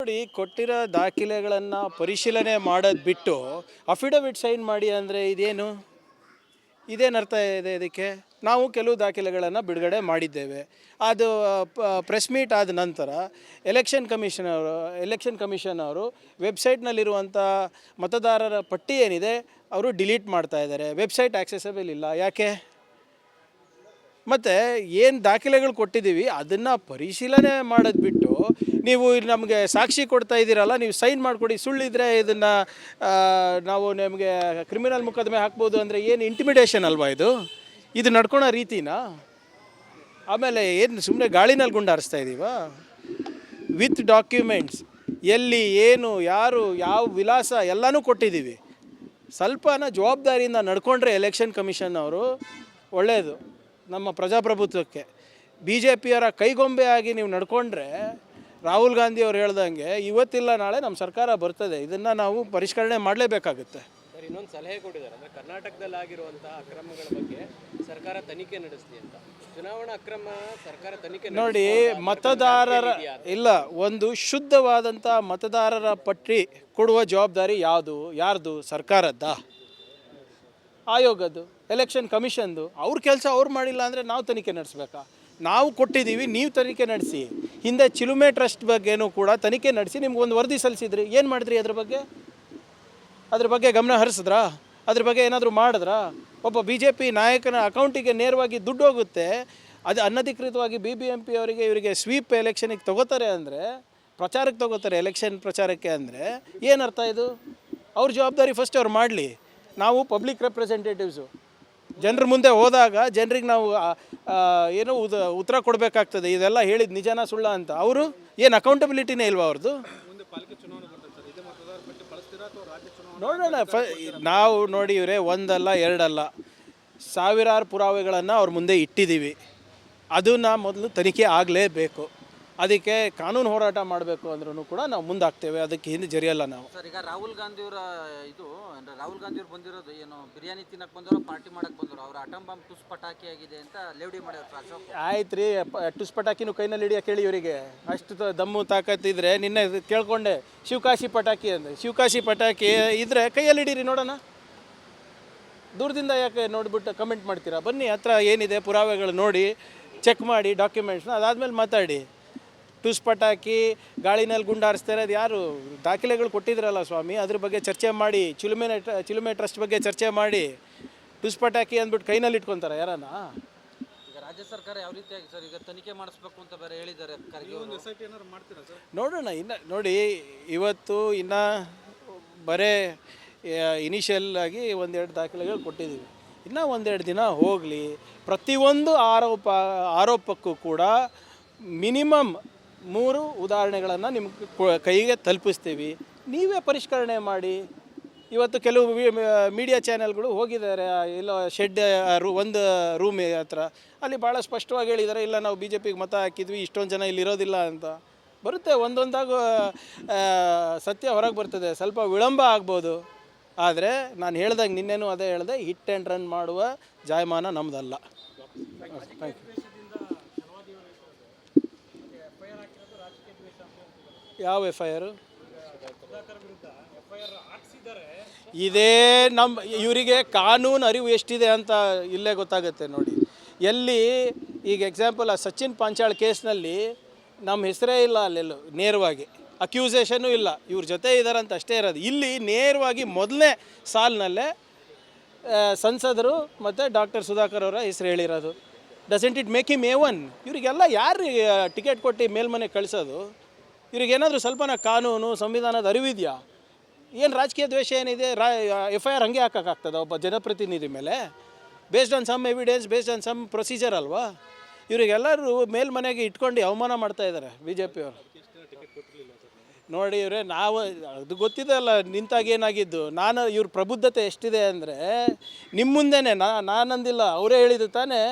ನೋಡಿ, ಕೊಟ್ಟಿರೋ ದಾಖಲೆಗಳನ್ನು ಪರಿಶೀಲನೆ ಮಾಡೋದು ಬಿಟ್ಟು ಅಫಿಡವಿಟ್ ಸೈನ್ ಮಾಡಿ ಅಂದರೆ ಇದೇನು ಅರ್ಥ ಇದೆ ಇದಕ್ಕೆ? ನಾವು ಕೆಲವು ದಾಖಲೆಗಳನ್ನು ಬಿಡುಗಡೆ ಮಾಡಿದ್ದೇವೆ. ಅದು ಪ್ರೆಸ್ ಮೀಟ್ ಆದ ನಂತರ ಎಲೆಕ್ಷನ್ ಕಮಿಷನ್ ಅವರು ವೆಬ್ಸೈಟ್ನಲ್ಲಿರುವಂಥ ಮತದಾರರ ಪಟ್ಟಿ ಏನಿದೆ ಅವರು ಡಿಲೀಟ್ ಮಾಡ್ತಾ ಇದ್ದಾರೆ. ವೆಬ್ಸೈಟ್ ಆಕ್ಸೆಸಬಲ್ ಇಲ್ಲ. ಯಾಕೆ? ಮತ್ತು ಏನು ದಾಖಲೆಗಳು ಕೊಟ್ಟಿದ್ದೀವಿ ಅದನ್ನು ಪರಿಶೀಲನೆ ಮಾಡೋದು ಬಿಟ್ಟು ನೀವು ನಮಗೆ ಸಾಕ್ಷಿ ಕೊಡ್ತಾ ಇದ್ದೀರಲ್ಲ, ನೀವು ಸೈನ್ ಮಾಡಿಕೊಡಿ, ಸುಳ್ಳಿದ್ರೆ ಇದನ್ನು ನಾವು ನಿಮಗೆ ಕ್ರಿಮಿನಲ್ ಮೊಕದ್ದಮೆ ಹಾಕ್ಬೋದು ಅಂದರೆ ಏನು ಇಂಟಿಮಿಡೇಷನ್ ಅಲ್ವಾ ಇದು ನಡ್ಕೊಳೋ ರೀತಿನಾ? ಆಮೇಲೆ ಏನು ಸುಮ್ಮನೆ ಗಾಳಿನಲ್ಲಿ ಗುಂಡಾರಿಸ್ತಾ ಇದ್ದೀವಾ? ವಿತ್ ಡಾಕ್ಯುಮೆಂಟ್ಸ್, ಎಲ್ಲಿ ಏನು ಯಾರು ಯಾವ ವಿಳಾಸ ಎಲ್ಲನೂ ಕೊಟ್ಟಿದ್ದೀವಿ. ಸ್ವಲ್ಪನ ಜವಾಬ್ದಾರಿಯಿಂದ ನಡ್ಕೊಂಡ್ರೆ ಎಲೆಕ್ಷನ್ ಕಮಿಷನ್ ಅವರು ಒಳ್ಳೆಯದು ನಮ್ಮ ಪ್ರಜಾಪ್ರಭುತ್ವಕ್ಕೆ. ಬಿ ಜೆ ಪಿಯವರ ಕೈಗೊಂಬೆ ಆಗಿ ನೀವು ನಡ್ಕೊಂಡ್ರೆ ರಾಹುಲ್ ಗಾಂಧಿ ಅವ್ರು ಹೇಳ್ದಂಗೆ ಇವತ್ತಿಲ್ಲ ನಾಳೆ ನಮ್ಮ ಸರ್ಕಾರ ಬರ್ತದೆ. ಇದನ್ನು ನಾವು ಪರಿಷ್ಕರಣೆ ಮಾಡಲೇಬೇಕಾಗುತ್ತೆ. ಸರ್, ಇನ್ನೊಂದು ಸಲಹೆ ಕೊಟ್ಟಿದ್ದಾರೆ, ಅಂದರೆ ಕರ್ನಾಟಕದಲ್ಲಿ ಆಗಿರುವಂಥ ಅಕ್ರಮಗಳ ಬಗ್ಗೆ ಸರ್ಕಾರ ತನಿಖೆ ನಡೆಸಲಿ ಅಂತ. ಚುನಾವಣಾ ಅಕ್ರಮ ಸರ್ಕಾರ ತನಿಖೆ ನೋಡಿ, ಒಂದು ಶುದ್ಧವಾದಂಥ ಮತದಾರರ ಪಟ್ಟಿ ಕೊಡುವ ಜವಾಬ್ದಾರಿ ಯಾರ್ದು? ಸರ್ಕಾರದ್ದ, ಆಯೋಗದ್ದು, ಎಲೆಕ್ಷನ್ ಕಮಿಷನ್ದು? ಅವ್ರ ಕೆಲಸ ಅವ್ರು ಮಾಡಿಲ್ಲ ಅಂದರೆ ನಾವು ತನಿಖೆ ನಡೆಸಬೇಕಾ? ನಾವು ಕೊಟ್ಟಿದ್ದೀವಿ, ನೀವು ತನಿಖೆ ನಡೆಸಿ. ಹಿಂದೆ ಚಿಲುಮೆ ಟ್ರಸ್ಟ್ ಬಗ್ಗೆನೂ ಕೂಡ ತನಿಖೆ ನಡೆಸಿ ನಿಮ್ಗೊಂದು ವರದಿ ಸಲ್ಲಿಸಿದ್ರಿ. ಏನು ಮಾಡಿದ್ರಿ? ಅದ್ರ ಬಗ್ಗೆ ಗಮನ ಹರಿಸಿದ್ರಾ? ಅದ್ರ ಬಗ್ಗೆ ಏನಾದರೂ ಮಾಡಿದ್ರಾ? ಒಬ್ಬ ಬಿ ಜೆ ಪಿ ನಾಯಕನ ಅಕೌಂಟಿಗೆ ನೇರವಾಗಿ ದುಡ್ಡು ಹೋಗುತ್ತೆ, ಅದು ಅನಧಿಕೃತವಾಗಿ BBMP ಇವರಿಗೆ ಸ್ವೀಪ್ ಎಲೆಕ್ಷನಿಗೆ ತೊಗೋತಾರೆ ಅಂದರೆ, ಪ್ರಚಾರಕ್ಕೆ ತೊಗೋತಾರೆ, ಎಲೆಕ್ಷನ್ ಪ್ರಚಾರಕ್ಕೆ ಅಂದರೆ ಏನರ್ಥ ಇದು? ಅವ್ರ ಜವಾಬ್ದಾರಿ ಫಸ್ಟ್ ಅವ್ರು ಮಾಡಲಿ. ನಾವು ಪಬ್ಲಿಕ್ ರೆಪ್ರೆಸೆಂಟೇಟಿವ್ಸು, ಜನರ ಮುಂದೆ ಹೋದಾಗ ಜನರಿಗೆ ನಾವು ಉತ್ತರ ಕೊಡಬೇಕಾಗ್ತದೆ. ಇದೆಲ್ಲ ಹೇಳಿದ ನಿಜನಾ ಸುಳ್ಳ ಅಂತ. ಅವರು ಏನು ಅಕೌಂಟಬಿಲಿಟಿನೇ ಇಲ್ವಾ ಅವ್ರದ್ದು? ನೋಡೋಣ. ನಾವು ನೋಡಿ ಇವರೇ ಒಂದಲ್ಲ ಎರಡಲ್ಲ ಸಾವಿರಾರು ಪುರಾವೆಗಳನ್ನು ಅವ್ರ ಮುಂದೆ ಇಟ್ಟಿದ್ದೀವಿ. ಅದನ್ನು ಮೊದಲು ತನಿಖೆ ಆಗಲೇಬೇಕು. ಅದಕ್ಕೆ ಕಾನೂನು ಹೋರಾಟ ಮಾಡಬೇಕು ಅಂದ್ರೂ ಕೂಡ ನಾವು ಮುಂದಾಗ್ತೇವೆ. ಅದಕ್ಕೆ ಹಿಂದೆ ಜರಿಯಲ್ಲ ನಾವು. ಸರ್, ಈಗ ರಾಹುಲ್ ಗಾಂಧಿಯವರ ರಾಹುಲ್ ಗಾಂಧಿಯವ್ರು ಬಂದಿರೋದು ಏನು ಬಿರಿಯಾನಿ ತಿನ್ನಕ್ಕೆ ಬಂದವರು, ಪಾರ್ಟಿ ಮಾಡಕ್ಕೆ ಬಂದವರು, ಅವ್ರ ಅಟಮ್ ಬಾಂಬ್ ಟುಸ್ ಪಟಾಕಿ ಆಗಿದೆ ಅಂತ ಲೇವಡಿ ಮಾಡ್ಯಾರ. ಆಯ್ತು ರೀ, ಟುಸ್ ಪಟಾಕಿನೂ ಕೈನಲ್ಲಿ ಹಿಡಿಯೋಕೆ ಹೇಳಿ ಇವರಿಗೆ. ಅಷ್ಟು ದಮ್ಮು ತಾಕತ್ತಿದ್ರೆ ನಿನ್ನೆ ಕೇಳ್ಕೊಂಡೆ ಶಿವಕಾಶಿ ಪಟಾಕಿ ಅಂದರೆ. ಶಿವಕಾಶಿ ಪಟಾಕಿ ಇದ್ದರೆ ಕೈಯಲ್ಲಿ ಹಿಡೀರಿ ನೋಡೋಣ. ದೂರದಿಂದ ಯಾಕೆ ನೋಡಿಬಿಟ್ಟು ಕಮೆಂಟ್ ಮಾಡ್ತೀರಾ? ಬನ್ನಿ, ಹತ್ರ ಏನಿದೆ ಪುರಾವೆಗಳು ನೋಡಿ, ಚೆಕ್ ಮಾಡಿ ಡಾಕ್ಯುಮೆಂಟ್ಸ್ನ, ಅದಾದಮೇಲೆ ಮಾತಾಡಿ. ಟುಸ್ ಪಟಾಕಿ ಗಾಳಿನಲ್ಲಿ ಗುಂಡಾರಿಸ್ತಾ ಇರೋದು ಯಾರು? ದಾಖಲೆಗಳು ಕೊಟ್ಟಿದ್ರಲ್ಲ ಸ್ವಾಮಿ, ಅದ್ರ ಬಗ್ಗೆ ಚರ್ಚೆ ಮಾಡಿ. ಚಿಲುಮೆ ಟ್ರಸ್ಟ್ ಬಗ್ಗೆ ಚರ್ಚೆ ಮಾಡಿ. ಟುಸ್ ಪಟಾಕಿ ಅಂದ್ಬಿಟ್ಟು ಕೈನಲ್ಲಿ ಇಟ್ಕೊತಾರೆ ಯಾರನ್ನ? ಈಗ ರಾಜ್ಯ ಸರ್ಕಾರ ಯಾವ ರೀತಿಯಾಗಿ ಸರ್ ಈಗ ತನಿಖೆ ಮಾಡಿಸ್ಬೇಕು ಅಂತ ಬೇರೆ ಹೇಳಿದ್ದಾರೆ. ನೋಡೋಣ. ನೋಡಿ, ಇವತ್ತು ಇನ್ನು ಬರೇ ಇನಿಷಿಯಲ್ ಆಗಿ ಒಂದೆರಡು ದಾಖಲೆಗಳು ಕೊಟ್ಟಿದ್ದೀವಿ. ಇನ್ನೂ ಒಂದೆರಡು ದಿನ ಹೋಗಲಿ. ಪ್ರತಿಯೊಂದು ಆರೋಪಕ್ಕೂ ಕೂಡ ಮಿನಿಮಮ್ 3 ಉದಾಹರಣೆಗಳನ್ನು ನಿಮ್ಮ ಕೈಗೆ ತಲುಪಿಸ್ತೀವಿ. ನೀವೇ ಪರಿಷ್ಕರಣೆ ಮಾಡಿ. ಇವತ್ತು ಕೆಲವು ಮೀಡಿಯಾ ಚಾನೆಲ್ಗಳು ಹೋಗಿದ್ದಾರೆ ಎಲ್ಲ ಒಂದು ರೂಮ್ ಹತ್ರ, ಅಲ್ಲಿ ಭಾಳ ಸ್ಪಷ್ಟವಾಗಿ ಹೇಳಿದ್ದಾರೆ, ಇಲ್ಲ ನಾವು BJPಗೆ ಮತ ಹಾಕಿದ್ವಿ, ಇಷ್ಟೊಂದು ಜನ ಇಲ್ಲಿರೋದಿಲ್ಲ ಅಂತ. ಬರುತ್ತೆ, ಒಂದೊಂದಾಗ ಸತ್ಯ ಹೊರಗೆ ಬರ್ತದೆ. ಸ್ವಲ್ಪ ವಿಳಂಬ ಆಗ್ಬೋದು, ಆದರೆ ನಾನು ಹೇಳ್ದಂಗೆ ನಿನ್ನೆನೂ ಅದೇ ಹೇಳಿದೆ, ಹಿಟ್ ಆ್ಯಂಡ್ ರನ್ ಮಾಡುವ ಜಾಯಮಾನ ನಮ್ಮದಲ್ಲ. Thank you. ಯಾವ FIR? ಇದೇ ಇವರಿಗೆ ಕಾನೂನು ಅರಿವು ಎಷ್ಟಿದೆ ಅಂತ ಇಲ್ಲೇ ಗೊತ್ತಾಗುತ್ತೆ ನೋಡಿ. ಎಲ್ಲಿ ಈಗ ಎಕ್ಸಾಂಪಲ್ ಆ ಸಚಿನ್ ಪಾಂಚಾಳ್ ಕೇಸ್ನಲ್ಲಿ ನಮ್ಮ ಹೆಸರೇ ಇಲ್ಲ, ಅಲ್ಲೆಲ್ಲೂ ನೇರವಾಗಿ ಅಕ್ಯೂಸೇಷನ್ನು ಇಲ್ಲ, ಇವ್ರ ಜೊತೆ ಇದ್ದಾರಂತ ಅಷ್ಟೇ ಇರೋದು. ಇಲ್ಲಿ ನೇರವಾಗಿ ಮೊದಲನೇ ಸಾಲಿನಲ್ಲೇ ಸಂಸದರು ಮತ್ತು ಡಾಕ್ಟರ್ ಸುಧಾಕರ್ ಅವರ ಹೆಸರು ಹೇಳಿರೋದು. Doesn't it make him A1? ಇವರಿಗೆಲ್ಲ ಯಾರು ಟಿಕೆಟ್ ಕೊಟ್ಟು ಮೇಲ್ಮನೆ ಕಳಿಸೋದು? ಇವ್ರಿಗೇನಾದರೂ ಸ್ವಲ್ಪನ ಕಾನೂನು ಸಂವಿಧಾನದ ಅರಿವಿದೆಯಾ? ಏನು ರಾಜಕೀಯ ದ್ವೇಷ ಏನಿದೆ? FIR ಹಂಗೆ ಹಾಕೋಕ್ಕಾಗ್ತದೆ ಒಬ್ಬ ಜನಪ್ರತಿನಿಧಿ ಮೇಲೆ? Based on some evidence, based on some procedure ಅಲ್ವಾ? ಇವರಿಗೆಲ್ಲರೂ ಮೇಲ್ಮನೆಗೆ ಇಟ್ಕೊಂಡು ಅವಮಾನ ಮಾಡ್ತಾಯಿದ್ದಾರೆ BJP ಅವರು. ನೋಡಿ ಇವರೇ, ನಾವು ಅದು ಗೊತ್ತಿದೆ ಅಲ್ಲ ನಿಂತಾಗ ಏನಾಗಿದ್ದು. ಇವ್ರ ಪ್ರಬುದ್ಧತೆ ಎಷ್ಟಿದೆ ಅಂದರೆ ನಿಮ್ಮ ಮುಂದೆನೇ ನಾನಂದಿಲ್ಲ, ಅವರೇ ಹೇಳಿದ್ದು ತಾನೇ.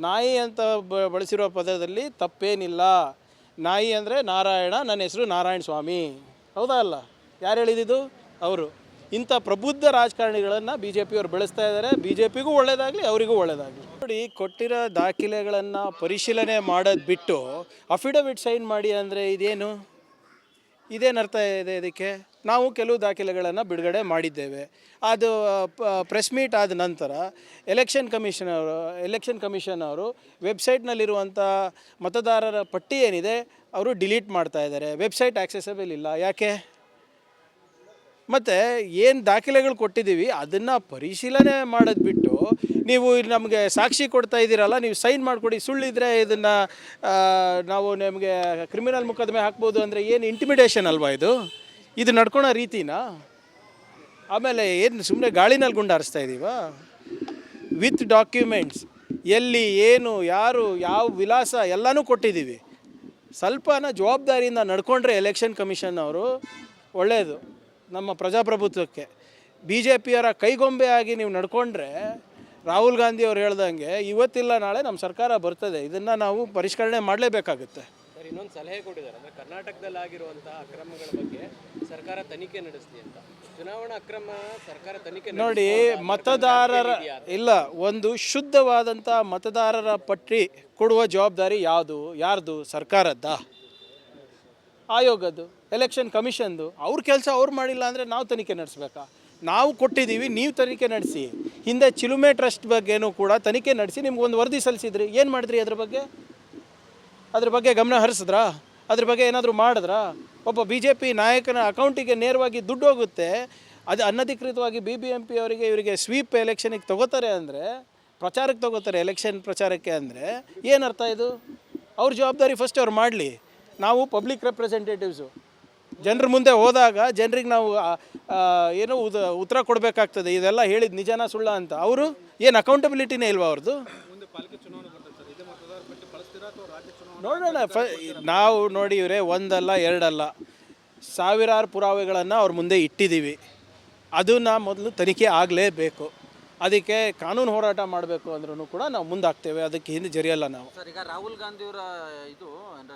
ನಾಯಿ ಅಂತ ಬಳಸಿರೋ ಪದದಲ್ಲಿ ತಪ್ಪೇನಿಲ್ಲ. ನಾಯಿ ಅಂದರೆ ನಾರಾಯಣ, ನನ್ನ ಹೆಸರು ನಾರಾಯಣ ಸ್ವಾಮಿ, ಹೌದಾ ಅಲ್ಲ? ಯಾರು ಹೇಳಿದ್ದು? ಅವರು. ಇಂಥ ಪ್ರಬುದ್ಧ ರಾಜಕಾರಣಿಗಳನ್ನು BJP ಅವರು ಬೆಳೆಸ್ತಾ ಇದ್ದಾರೆ. BJPಗೂ ಒಳ್ಳೆಯದಾಗಲಿ, ಅವರಿಗೂ ಒಳ್ಳೆಯದಾಗಲಿ. ನೋಡಿ, ಕೊಟ್ಟಿರೋ ದಾಖಲೆಗಳನ್ನು ಪರಿಶೀಲನೆ ಮಾಡೋದು ಬಿಟ್ಟು ಅಫಿಡವಿಟ್ ಸೈನ್ ಮಾಡಿ ಅಂದರೆ ಇದೇನು ಅರ್ಥ ಇದೆ ಇದಕ್ಕೆ? ನಾವು ಕೆಲವು ದಾಖಲೆಗಳನ್ನು ಬಿಡುಗಡೆ ಮಾಡಿದ್ದೇವೆ. ಅದು ಪ್ರೆಸ್ ಮೀಟ್ ಆದ ನಂತರ ಎಲೆಕ್ಷನ್ ಕಮಿಷನ್ ಅವರು ವೆಬ್ಸೈಟ್ನಲ್ಲಿರುವಂಥ ಮತದಾರರ ಪಟ್ಟಿ ಏನಿದೆ ಅವರು ಡಿಲೀಟ್ ಮಾಡ್ತಾ ಇದ್ದಾರೆ. ವೆಬ್ಸೈಟ್ ಆಕ್ಸೆಸಬಲ್ ಇಲ್ಲ. ಯಾಕೆ? ಮತ್ತು ಏನು ದಾಖಲೆಗಳು ಕೊಟ್ಟಿದ್ದೀವಿ ಅದನ್ನು ಪರಿಶೀಲನೆ ಮಾಡೋದು ಬಿಟ್ಟು ನೀವು ನಮಗೆ ಸಾಕ್ಷಿ ಕೊಡ್ತಾ ಇದ್ದೀರಲ್ಲ, ನೀವು ಸೈನ್ ಮಾಡಿಕೊಡಿ, ಸುಳ್ಳಿದ್ರೆ ಇದನ್ನು ನಾವು ನಿಮಗೆ ಕ್ರಿಮಿನಲ್ ಮೊಕದ್ದಮೆ ಹಾಕ್ಬೋದು ಅಂದರೆ ಏನು ಇಂಟಿಮಿಡೇಷನ್ ಅಲ್ವಾ ಇದು ನಡ್ಕೊಳೋ ರೀತಿನಾ? ಆಮೇಲೆ ಏನು ಸುಮ್ಮನೆ ಗಾಳಿನಲ್ಲಿ ಗುಂಡಾರಿಸ್ತಾ ಇದ್ದೀವಾ? ವಿತ್ ಡಾಕ್ಯುಮೆಂಟ್ಸ್ ಎಲ್ಲಿ ಏನು ಯಾರು ಯಾವ ವಿಳಾಸ ಎಲ್ಲನೂ ಕೊಟ್ಟಿದ್ದೀವಿ. ಸ್ವಲ್ಪನ ಜವಾಬ್ದಾರಿಯಿಂದ ನಡ್ಕೊಂಡ್ರೆ ಎಲೆಕ್ಷನ್ ಕಮಿಷನ್ ಅವರು ಒಳ್ಳೆಯದು ನಮ್ಮ ಪ್ರಜಾಪ್ರಭುತ್ವಕ್ಕೆ. ಬಿ ಜೆ ಪಿಯವರ ಕೈಗೊಂಬೆ ಆಗಿ ನೀವು ನಡ್ಕೊಂಡ್ರೆ ರಾಹುಲ್ ಗಾಂಧಿ ಅವ್ರು ಹೇಳ್ದಂಗೆ ಇವತ್ತಿಲ್ಲ ನಾಳೆ ನಮ್ಮ ಸರ್ಕಾರ ಬರ್ತದೆ. ಇದನ್ನು ನಾವು ಪರಿಷ್ಕರಣೆ ಮಾಡಲೇಬೇಕಾಗುತ್ತೆ. ಸರ್, ಇನ್ನೊಂದು ಸಲಹೆ ಕೊಟ್ಟಿದ್ದಾರೆ, ಅಂದರೆ ಕರ್ನಾಟಕದಲ್ಲಿ ಆಗಿರುವಂತಹ ಅಕ್ರಮಗಳ ಬಗ್ಗೆ ಸರ್ಕಾರ ತನಿಖೆ ನಡೆಸಲಿ ಅಂತ. ಚುನಾವಣಾ ಅಕ್ರಮ ಸರ್ಕಾರ ತನಿಖೆ ನೋಡಿ, ಮತದಾರರ ಇಲ್ಲ, ಒಂದು ಶುದ್ಧವಾದಂಥ ಮತದಾರರ ಪಟ್ಟಿ ಕೊಡುವ ಜವಾಬ್ದಾರಿ ಯಾರ್ದು? ಸರ್ಕಾರದ್ದ, ಆಯೋಗದ್ದು, ಎಲೆಕ್ಷನ್ ಕಮಿಷನ್ದು? ಅವ್ರ ಕೆಲಸ ಅವ್ರು ಮಾಡಿಲ್ಲ ಅಂದರೆ ನಾವು ತನಿಖೆ ನಡೆಸಬೇಕಾ? ನಾವು ಕೊಟ್ಟಿದ್ದೀವಿ, ನೀವು ತನಿಖೆ ನಡೆಸಿ. ಹಿಂದೆ ಚಿಲುಮೆ ಟ್ರಸ್ಟ್ ಬಗ್ಗೆನೂ ಕೂಡ ತನಿಖೆ ನಡೆಸಿ ನಿಮ್ಗೊಂದು ವರದಿ ಸಲ್ಲಿಸಿದ್ರಿ. ಏನು ಮಾಡಿದ್ರಿ ಅದ್ರ ಬಗ್ಗೆ ಗಮನ ಹರಿಸಿದ್ರಾ? ಅದ್ರ ಬಗ್ಗೆ ಏನಾದರೂ ಮಾಡಿದ್ರಾ? ಒಬ್ಬ ಬಿ ಜೆ ಪಿ ನಾಯಕನ ಅಕೌಂಟಿಗೆ ನೇರವಾಗಿ ದುಡ್ಡು ಹೋಗುತ್ತೆ, ಅದು ಅನಧಿಕೃತವಾಗಿ BBMP ಅವರಿಗೆ ಇವರಿಗೆ ಸ್ವೀಪ್ ಎಲೆಕ್ಷನಿಗೆ ತೊಗೋತಾರೆ ಅಂದರೆ, ಪ್ರಚಾರಕ್ಕೆ ತೊಗೋತಾರೆ ಎಲೆಕ್ಷನ್ ಪ್ರಚಾರಕ್ಕೆ ಅಂದರೆ ಏನರ್ಥ ಇದು? ಅವ್ರ ಜವಾಬ್ದಾರಿ ಫಸ್ಟ್ ಅವ್ರು ಮಾಡಲಿ. ನಾವು ಪಬ್ಲಿಕ್ ರೆಪ್ರೆಸೆಂಟೇಟಿವ್ಸು, ಜನರ ಮುಂದೆ ಹೋದಾಗ ಜನರಿಗೆ ನಾವು ಏನೋ ಉತ್ತರ ಕೊಡಬೇಕಾಗ್ತದೆ. ಇದೆಲ್ಲ ಹೇಳಿದ ನಿಜನಾ ಸುಳ್ಳ ಅಂತ. ಅವರು ಏನು ಅಕೌಂಟಬಿಲಿಟಿನೇ ಇಲ್ವಾ ಅವ್ರದ್ದು? ನೋಡೋಣ. ನಾವು ನೋಡಿ ಇವರೇ ಒಂದಲ್ಲ ಎರಡಲ್ಲ ಸಾವಿರಾರು ಪುರಾವೆಗಳನ್ನು ಅವ್ರ ಮುಂದೆ ಇಟ್ಟಿದ್ದೀವಿ. ಅದನ್ನು ಮೊದಲು ತನಿಖೆ ಆಗಲೇಬೇಕು. ಅದಕ್ಕೆ ಕಾನೂನು ಹೋರಾಟ ಮಾಡಬೇಕು ಅಂದ್ರೂ ಕೂಡ ನಾವು ಮುಂದಾಗ್ತೇವೆ. ಅದಕ್ಕೆ ಹಿಂದೆ ಜರಿಯಲ್ಲ ನಾವು. ಸರ್, ಈಗ ರಾಹುಲ್ ಗಾಂಧಿಯವರ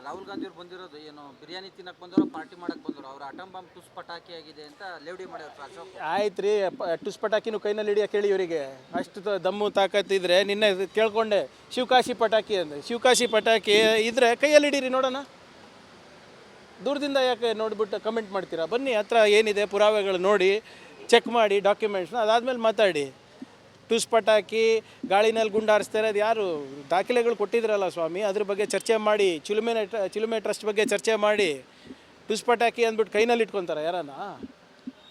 ರಾಹುಲ್ ಗಾಂಧಿಯವ್ರು ಬಂದಿರೋದು ಏನು ಬಿರಿಯಾನಿ ತಿನ್ನಕ್ಕೆ ಬಂದವರು, ಪಾರ್ಟಿ ಮಾಡಕ್ಕೆ ಬಂದವರು, ಅವ್ರ ಅಟಂ ಬಾಂಬ್ ಟುಸ್ ಪಟಾಕಿ ಆಗಿದೆ ಅಂತ ಲೇವಡಿ ಮಾಡ್ಯಾರ ಅಶೋಕ್. ಆಯ್ತು ರೀ, ಟುಸ್ ಪಟಾಕಿನೂ ಕೈನಲ್ಲಿ ಹಿಡಿಯೋಕೆ ಹೇಳಿ ಇವರಿಗೆ. ಅಷ್ಟು ದಮ್ಮು ತಾಕತ್ತಿದ್ರೆ ನಿನ್ನೆ ಕೇಳ್ಕೊಂಡೆ ಶಿವಕಾಶಿ ಪಟಾಕಿ ಅಂದರೆ. ಶಿವಕಾಶಿ ಪಟಾಕಿ ಇದ್ದರೆ ಕೈಯಲ್ಲಿ ಹಿಡೀರಿ ನೋಡೋಣ. ದೂರದಿಂದ ಯಾಕೆ ನೋಡಿಬಿಟ್ಟು ಕಮೆಂಟ್ ಮಾಡ್ತೀರಾ? ಬನ್ನಿ, ಹತ್ರ ಏನಿದೆ ಪುರಾವೆಗಳು ನೋಡಿ, ಚೆಕ್ ಮಾಡಿ ಡಾಕ್ಯುಮೆಂಟ್ಸ್ನ, ಅದಾದಮೇಲೆ ಮಾತಾಡಿ. ಟುಸ್ ಪಟಾಕಿ ಗಾಳಿನಲ್ಲಿ ಗುಂಡಾರಿಸ್ತಾರೆ, ಅದು ಯಾರು? ದಾಖಲೆಗಳು ಕೊಟ್ಟಿದ್ರಲ್ಲ ಸ್ವಾಮಿ, ಅದ್ರ ಬಗ್ಗೆ ಚರ್ಚೆ ಮಾಡಿ. ಚಿಲುಮೆ ಟ್ರಸ್ಟ್ ಬಗ್ಗೆ ಚರ್ಚೆ ಮಾಡಿ. ಟುಸ್ ಪಟಾಕಿ ಅಂದ್ಬಿಟ್ಟು ಕೈನಲ್ಲಿ ಇಟ್ಕೊತಾರೆ ಯಾರನ್ನ?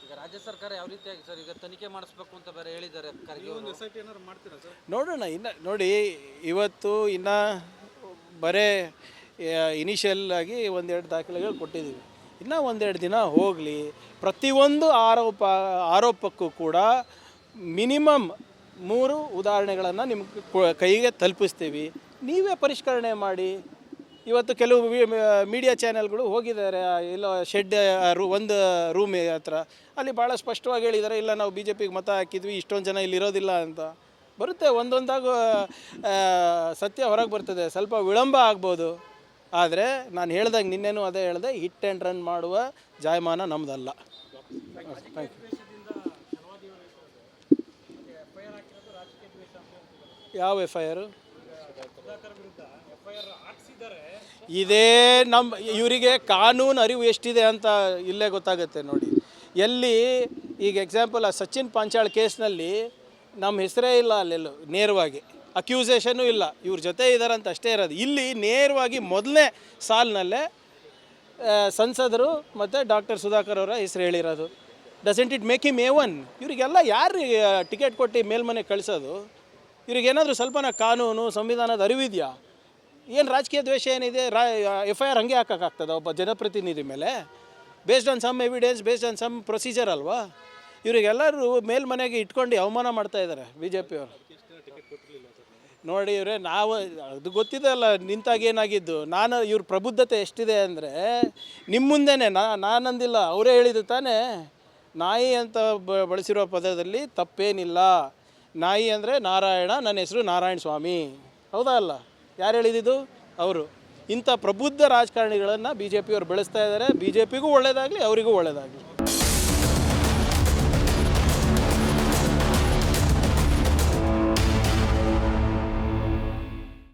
ಈಗ ರಾಜ್ಯ ಸರ್ಕಾರ ಯಾವ ರೀತಿಯಾಗಿ ಸರ್ ಈಗ ತನಿಖೆ ಮಾಡಿಸ್ಬೇಕು ಅಂತ ಬೇರೆ ಹೇಳಿದ್ದಾರೆ. ನೋಡೋಣ. ಇನ್ನು ನೋಡಿ, ಇವತ್ತು ಇನ್ನು ಬರೇ ಇನಿಷಿಯಲ್ ಆಗಿ ಒಂದೆರಡು ದಾಖಲೆಗಳು ಕೊಟ್ಟಿದ್ದೀವಿ. ಇನ್ನೂ ಒಂದೆರಡು ದಿನ ಹೋಗಲಿ. ಪ್ರತಿಯೊಂದು ಆರೋಪಕ್ಕೂ ಕೂಡ ಮಿನಿಮಮ್ 3 ಉದಾಹರಣೆಗಳನ್ನು ನಿಮ್ಮ ಕೈಗೆ ತಲುಪಿಸ್ತೀವಿ. ನೀವೇ ಪರಿಷ್ಕರಣೆ ಮಾಡಿ. ಇವತ್ತು ಕೆಲವು ಮೀಡಿಯಾ ಚಾನೆಲ್ಗಳು ಹೋಗಿದ್ದಾರೆ ಎಲ್ಲೋ ಶೆಡ್ ಒಂದು ರೂಮ್ ಹತ್ರ, ಅಲ್ಲಿ ಭಾಳ ಸ್ಪಷ್ಟವಾಗಿ ಹೇಳಿದ್ದಾರೆ, ಇಲ್ಲ ನಾವು BJPಗೆ ಮತ ಹಾಕಿದ್ವಿ, ಇಷ್ಟೊಂದು ಜನ ಇಲ್ಲಿ ಇರೋದಿಲ್ಲ ಅಂತ. ಬರುತ್ತೆ, ಒಂದೊಂದಾಗ ಸತ್ಯ ಹೊರಗೆ ಬರ್ತದೆ. ಸ್ವಲ್ಪ ವಿಳಂಬ ಆಗ್ಬೋದು, ಆದರೆ ನಾನು ಹೇಳ್ದಂಗೆ ನಿನ್ನೆನೂ ಅದೇ ಹೇಳಿದೆ, ಹಿಟ್ ಆ್ಯಂಡ್ ರನ್ ಮಾಡುವ ಜಾಯಮಾನ ನಮ್ಮದಲ್ಲ. Thank you. ಯಾವ FIR? ಇದೇ ಇವರಿಗೆ ಕಾನೂನು ಅರಿವು ಎಷ್ಟಿದೆ ಅಂತ ಇಲ್ಲೇ ಗೊತ್ತಾಗುತ್ತೆ ನೋಡಿ. ಎಲ್ಲಿ ಈಗ ಎಕ್ಸಾಂಪಲ್ ಆ ಸಚಿನ್ ಪಾಂಚಾಳ್ ಕೇಸ್ನಲ್ಲಿ ನಮ್ಮ ಹೆಸರೇ ಇಲ್ಲ, ಅಲ್ಲೆಲ್ಲೂ ನೇರವಾಗಿ ಅಕ್ಯೂಸೇಷನ್ನು ಇಲ್ಲ, ಇವ್ರ ಜೊತೆ ಇದ್ದಾರಂತ ಅಷ್ಟೇ ಇರೋದು. ಇಲ್ಲಿ ನೇರವಾಗಿ ಮೊದಲನೇ ಸಾಲಿನಲ್ಲೇ ಸಂಸದರು ಮತ್ತು ಡಾಕ್ಟರ್ ಸುಧಾಕರ್ ಅವರ ಹೆಸರು ಹೇಳಿರೋದು. Doesn't it make him A1? ಇವರಿಗೆಲ್ಲ ಯಾರು ಟಿಕೆಟ್ ಕೊಟ್ಟು ಮೇಲ್ಮನೆ ಕಳಿಸೋದು? ಇವ್ರಿಗೇನಾದರೂ ಸ್ವಲ್ಪನ ಕಾನೂನು ಸಂವಿಧಾನದ ಅರಿವಿದೆಯಾ? ಏನು ರಾಜಕೀಯ ದ್ವೇಷ ಏನಿದೆ? FIR ಹಂಗೆ ಹಾಕೋಕ್ಕಾಗ್ತದೆ ಒಬ್ಬ ಜನಪ್ರತಿನಿಧಿ ಮೇಲೆ? Based on some evidence, based on some procedure ಅಲ್ವಾ? ಇವರಿಗೆಲ್ಲರೂ ಮೇಲ್ಮನೆಗೆ ಇಟ್ಕೊಂಡು ಅವಮಾನ ಮಾಡ್ತಾ ಇದ್ದಾರೆ BJP ಅವರು. ನೋಡಿ ಇವರೇ, ನಾವು ಅದು ಗೊತ್ತಿದೆ ಅಲ್ಲ ನಿಂತಾಗ ಏನಾಗಿದ್ದು. ಇವ್ರ ಪ್ರಬುದ್ಧತೆ ಎಷ್ಟಿದೆ ಅಂದರೆ ನಿಮ್ಮ ಮುಂದೆನೇ ನಾನಂದಿಲ್ಲ, ಅವರೇ ಹೇಳಿದ್ದು ತಾನೇ. ನಾಯಿ ಅಂತ ಬಳಸಿರೋ ಪದದಲ್ಲಿ ತಪ್ಪೇನಿಲ್ಲ. ನಾಯಿ ಅಂದರೆ ನಾರಾಯಣ, ನನ್ನ ಹೆಸರು ನಾರಾಯಣ ಸ್ವಾಮಿ, ಹೌದಾ ಅಲ್ಲ? ಯಾರು ಹೇಳಿದ್ದು? ಅವರು. ಇಂಥ ಪ್ರಬುದ್ಧ ರಾಜಕಾರಣಿಗಳನ್ನು BJP ಅವರು ಬೆಳೆಸ್ತಾ ಇದ್ದಾರೆ. BJPಗೂ ಒಳ್ಳೆಯದಾಗಲಿ, ಅವರಿಗೂ ಒಳ್ಳೆಯದಾಗಲಿ.